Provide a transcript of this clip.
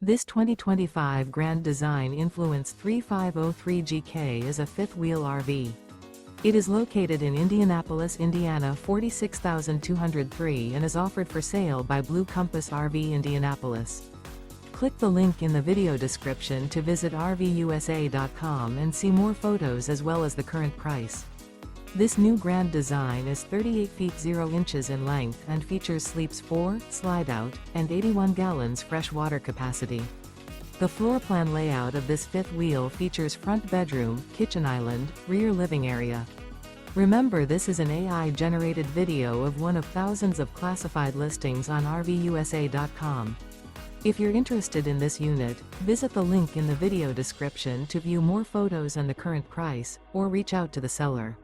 This 2025 Grand Design Influence 3503GK is a fifth-wheel RV. It is located in Indianapolis, Indiana 46203 and is offered for sale by Blue Compass RV Indianapolis. Click the link in the video description to visit RVUSA.com and see more photos as well as the current price. This new Grand Design is 38 feet 0 inches in length and features sleeps 4, slide-out, and 81 gallons fresh water capacity. The floor plan layout of this fifth wheel features front bedroom, kitchen island, rear living area. Remember, this is an AI-generated video of one of thousands of classified listings on RVUSA.com. If you're interested in this unit, visit the link in the video description to view more photos and the current price, or reach out to the seller.